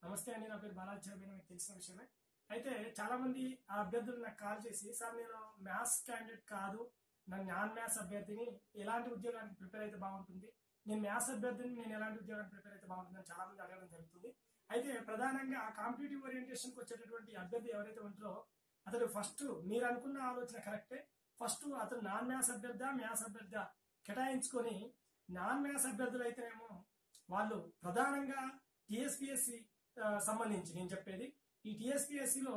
నమస్తే అండి. నా పేరు బాలాజీ చౌబేని. మీకు తెలిసిన విషయమే. అయితే చాలా మంది ఆ అభ్యర్థులు నాకు కాల్ చేసి, సార్ నేను మ్యాథ్స్ క్యాండిడేట్ కాదు, నేను నాన్ మ్యాథ్స్ అభ్యర్థిని, ఎలాంటి ఉద్యోగానికి ప్రిపేర్ అయితే బాగుంటుంది, నేను మ్యాథ్స్ అభ్యర్థిని, నేను ఎలాంటి ఉద్యోగానికి ప్రిపేర్ అయితే బాగుంటుంది అని చాలా మంది అడగడం జరుగుతుంది. అయితే ప్రధానంగా ఆ కాంపిటేటివ్ ఓరియంటేషన్కి వచ్చేటటువంటి అభ్యర్థి ఎవరైతే ఉంటారో అతడు ఫస్ట్ మీరు అనుకున్న ఆలోచన కరెక్టే. ఫస్ట్ అతను నాన్ మ్యాథ్స్ అభ్యర్థ మ్యాథ్స్ అభ్యర్థ కేటాయించుకొని, నాన్ మ్యాథ్స్ అభ్యర్థులు అయితేనేమో వాళ్ళు ప్రధానంగా టీఎస్పీఎస్సి సంబంధించి నేను చెప్పేది, ఈ టీఎస్పీఎస్సిలో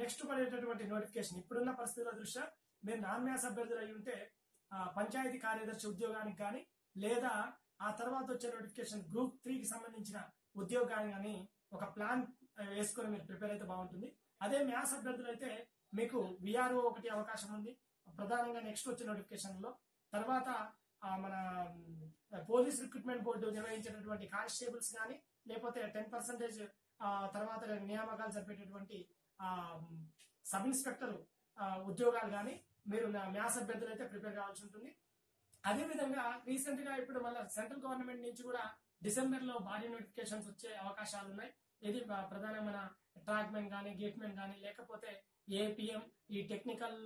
నెక్స్ట్ పడేటటువంటి నోటిఫికేషన్ ఇప్పుడున్న పరిస్థితుల దృష్ట్యా మీరు నాన్ మ్యాథ్స్ అభ్యర్థులు అయి ఉంటే పంచాయతీ కార్యదర్శి ఉద్యోగానికి కానీ, లేదా ఆ తర్వాత వచ్చే నోటిఫికేషన్ గ్రూప్ 3కి సంబంధించిన ఉద్యోగాన్ని కానీ ఒక ప్లాన్ వేసుకొని మీరు ప్రిపేర్ అయితే బాగుంటుంది. అదే మ్యాథ్స్ అభ్యర్థులు అయితే మీకు విఆర్ఓ ఒకటి అవకాశం ఉంది ప్రధానంగా నెక్స్ట్ వచ్చే నోటిఫికేషన్ లో. తర్వాత మన పోలీస్ రిక్రూట్మెంట్ బోర్డు నిర్వహించేటటువంటి కానిస్టేబుల్స్ కానీ, లేకపోతే 10% తర్వాత నియామకాలు జరిపేటటువంటి సబ్ ఇన్స్పెక్టర్ ఉద్యోగాలు కానీ మీరు మ్యాథ్స్ అభ్యర్థులు అయితే ప్రిపేర్ కావాల్సి ఉంటుంది. అదేవిధంగా రీసెంట్ గా ఇప్పుడు మళ్ళీ సెంట్రల్ గవర్నమెంట్ నుంచి కూడా డిసెంబర్ లో భారీ నోటిఫికేషన్స్ వచ్చే అవకాశాలు ఉన్నాయి. ఇది ప్రధానమైన ట్రాక్మెన్ కానీ, గేట్మెన్ కానీ, లేకపోతే ఏపీఎం ఈ టెక్నికల్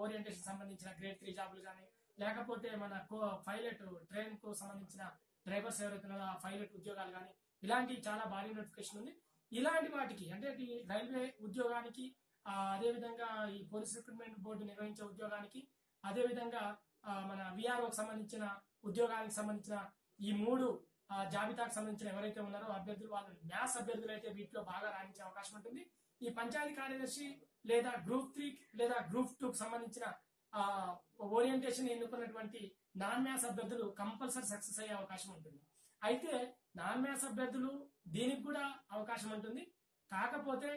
ఓరియంటేషన్ సంబంధించిన గ్రేడ్ 3 జాబులు కానీ, లేకపోతే మన పైలట్ ట్రైన్ కు సంబంధించిన డ్రైవర్స్ ఎవరైతే ఉన్నారో ఆ పైలట్ ఉద్యోగాలు కానీ, ఇలాంటి చాలా భారీ నోటిఫికేషన్ ఉంది. ఇలాంటి వాటికి అంటే ఈ రైల్వే ఉద్యోగానికి, అదేవిధంగా ఈ పోలీస్ రిక్రూట్మెంట్ బోర్డు నిర్వహించే ఉద్యోగానికి, అదేవిధంగా మన విఆర్ఓకి సంబంధించిన ఉద్యోగానికి సంబంధించిన ఈ 3 జాబితాకు సంబంధించిన ఎవరైతే ఉన్నారో అభ్యర్థులు, వాళ్ళు మ్యాథ్స్ అభ్యర్థులు అయితే వీటిలో బాగా రాణించే అవకాశం ఉంటుంది. ఈ పంచాయతీ కార్యదర్శి లేదా గ్రూప్ 3 లేదా గ్రూప్ 2కి సంబంధించిన ఓరియంటేషన్ ఎన్నుకున్నటువంటి నాన్ మ్యాథ్స్ అభ్యర్థులు కంపల్సరీ సక్సెస్ అయ్యే అవకాశం ఉంటుంది. అయితే నాన్ మ్యాథ్స్ అభ్యర్థులు దీనికి కూడా అవకాశం ఉంటుంది. కాకపోతే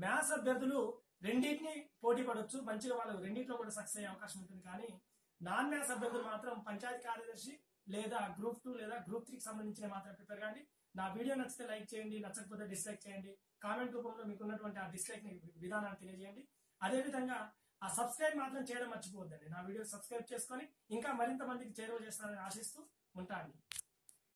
మ్యాథ్స్ అభ్యర్థులు రెండింటిని పోటీ పడవచ్చు, మంచిగా వాళ్ళు రెండింటిలో కూడా సక్సెస్ అయ్యే అవకాశం ఉంటుంది. కానీ నాన్ మ్యాథ్స్ అభ్యర్థులు మాత్రం పంచాయతీ కార్యదర్శి లేదా గ్రూప్ 2 లేదా గ్రూప్ 3కి సంబంధించిన మాత్రం ప్రిపేర్ కాండి. నా వీడియో నచ్చితే లైక్ చేయండి, నచ్చకపోతే డిస్లైక్ చేయండి. కామెంట్ రూపంలో మీకున్నటువంటి ఆ డిస్లైక్ విధానాన్ని తెలియజేయండి. అదేవిధంగా ఆ సబ్స్క్రైబ్ మాత్రం చేయడం మర్చిపోవద్దండి. నా వీడియో సబ్స్క్రైబ్ చేసుకొని ఇంకా మరింత మందికి చేరువ చేస్తానని ఆశిస్తూ ఉంటాను.